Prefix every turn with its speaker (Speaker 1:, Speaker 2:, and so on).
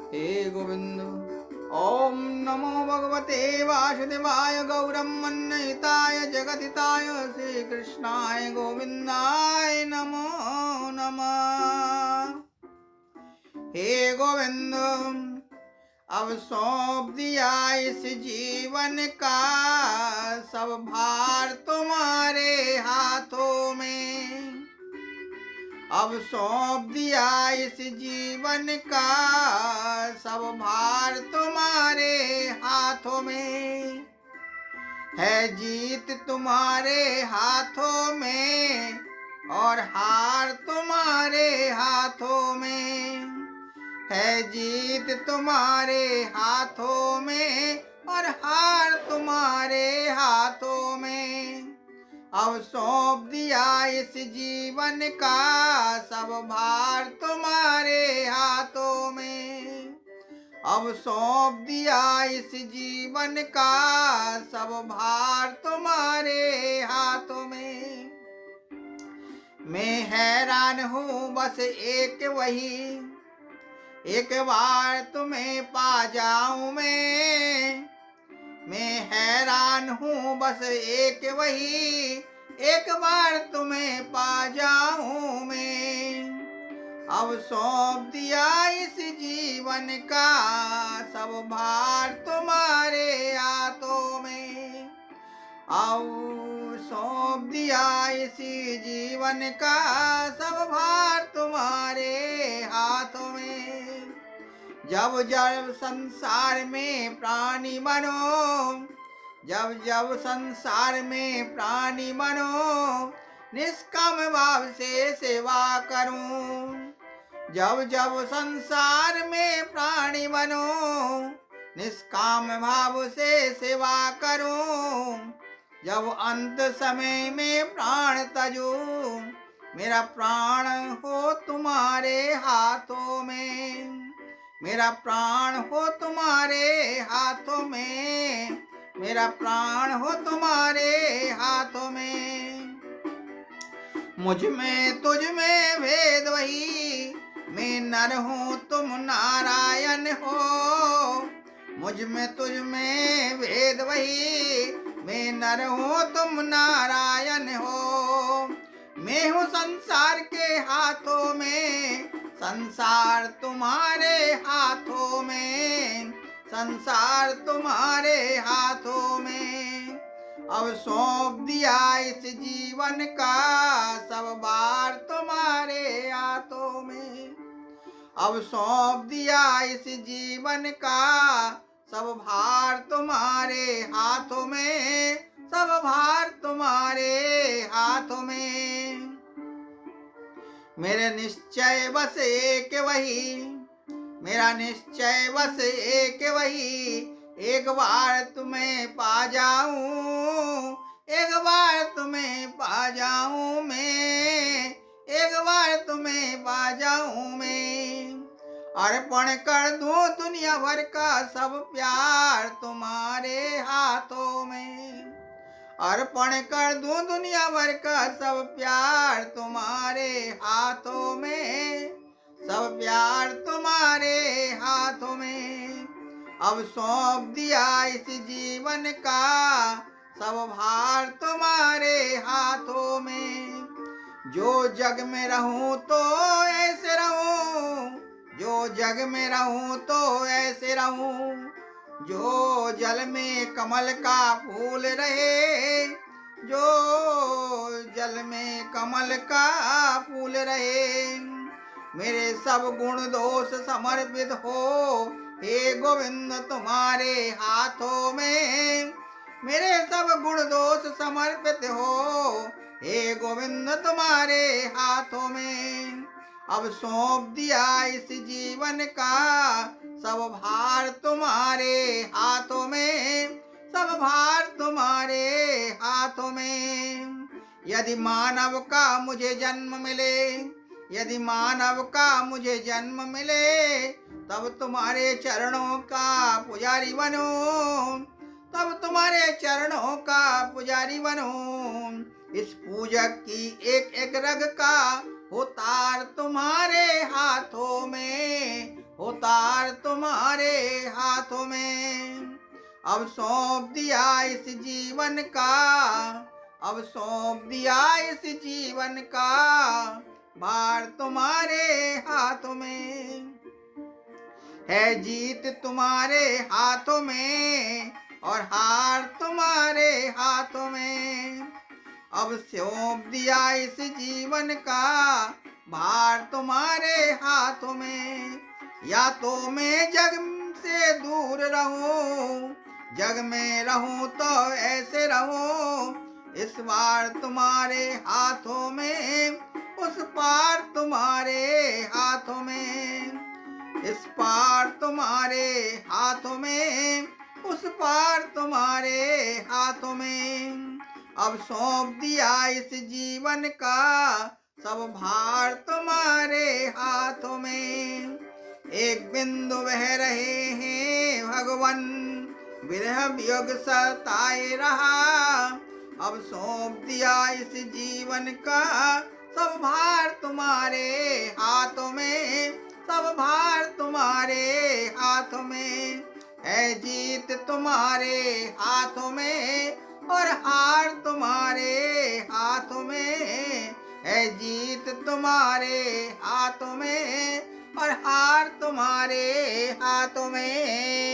Speaker 1: हे गोविंद। ओम नमो भगवते वासुदेवाय गौरमन्विताय जगदिताय श्री कृष्णाय गोविंदाय नमो नमः। हे गोविंद, अब सौंप दिया इस जीवन का सब भार तुम्हारे हाथों में। अब सौंप दिया इस जीवन का सब भार तुम्हारे हाथों में। है जीत तुम्हारे हाथों में और हार तुम्हारे हाथों में। है जीत तुम्हारे हाथों में और हार तुम्हारे हाथों में। अब सौंप दिया इस जीवन का सब भार तुम्हारे हाथों में। अब सौंप दिया इस जीवन का सब भार तुम्हारे हाथों में। मैं हैरान हूँ बस एक बार तुम्हें पा जाऊं मैं हैरान हूँ बस एक बार तुम्हें पा जाऊं मैं। अब सौंप दिया इस जीवन का सब भार तुम्हारे हाथों में। अब सौंप दिया इसी जीवन का सब भार तुम्हारे हाथों में। जब जब संसार में प्राणी बनो, जब जब संसार में प्राणी बनो, निष्काम भाव से सेवा करूं। जब जब संसार में प्राणी बनो, निष्काम भाव से सेवा करूं। जब अंत समय में प्राण तजो, मेरा प्राण हो तुम्हारे हाथों में। मेरा प्राण हो तुम्हारे हाथों में। मेरा प्राण हो तुम्हारे हाथों में। मुझ में तुझ में भेद वही, मैं नर हूँ तुम नारायण हो। मुझ में तुझ में भेद वही, मैं नर हूँ तुम नारायण हो। मैं हूँ संसार के हाथों में, संसार तुम्हारे हाथों में। संसार तुम्हारे हाथों में। अब सौंप दिया इस जीवन का सब भार तुम्हारे हाथों में। अब सौंप दिया इस जीवन का सब भार तुम्हारे हाथों में। सब भार तुम्हारे हाथों में। मेरे निश्चय बस एक वही, मेरा निश्चय बस एक वही, एक बार तुम्हें पा जाऊं। एक बार तुम्हें पा जाऊं मैं। एक बार तुम्हें पा जाऊं मैं। अर्पण कर दूं दुनिया भर का सब प्यार तुम्हारे हाथों में। अर्पण कर दूं दुनिया भर का सब प्यार तुम्हारे हाथों में। सब प्यार तुम्हारे हाथों में। अब सौंप दिया इस जीवन का सब भार तुम्हारे हाथों में। जो जग में रहूं तो ऐसे रहूं, जो जग में रहूं तो ऐसे रहूं। जो जल में कमल का फूल रहे, जो जल में कमल का फूल रहे। मेरे सब गुण दोष समर्पित हो, हे गोविंद तुम्हारे हाथों में। मेरे सब गुण दोष समर्पित हो, हे गोविंद तुम्हारे हाथों में। अब सौंप दिया इस जीवन का सब भार तुम्हारे हाथों में। सब भार तुम्हारे हाथों में। यदि मानव का मुझे जन्म मिले, यदि मानव का मुझे जन्म मिले, तब तुम्हारे चरणों का पुजारी बनूं। तब तुम्हारे चरणों का पुजारी बनूं। इस पूजक की एक एक रग का हो तार तुम्हारे हाथों में। उतार तुम्हारे हाथों में। अब सौंप दिया इस जीवन का, अब सौंप दिया इस जीवन का भार तुम्हारे हाथों में। है जीत तुम्हारे हाथों में और हार तुम्हारे हाथों में। अब सौंप दिया इस जीवन का भार तुम्हारे हाथों में। या तो मैं जग से दूर रहूं, जग में रहूं तो ऐसे रहूं। इस बार तुम्हारे हाथों में, उस पार तुम्हारे हाथों में। इस पार तुम्हारे हाथों में, उस पार तुम्हारे हाथों में। अब सौंप दिया इस जीवन का सब भार तुम्हारे हाथों में। एक बिंदु बह रहे हैं भगवन, विरह वियोग सताए रहा। अब सौंप दिया इस जीवन का सब भार तुम्हारे हाथों में, सब भार तुम्हारे हाथों में। है जीत तुम्हारे हाथों में और हार तुम्हारे हाथों में। है जीत तुम्हारे हाथों में और हार तुम्हारे हाथों में।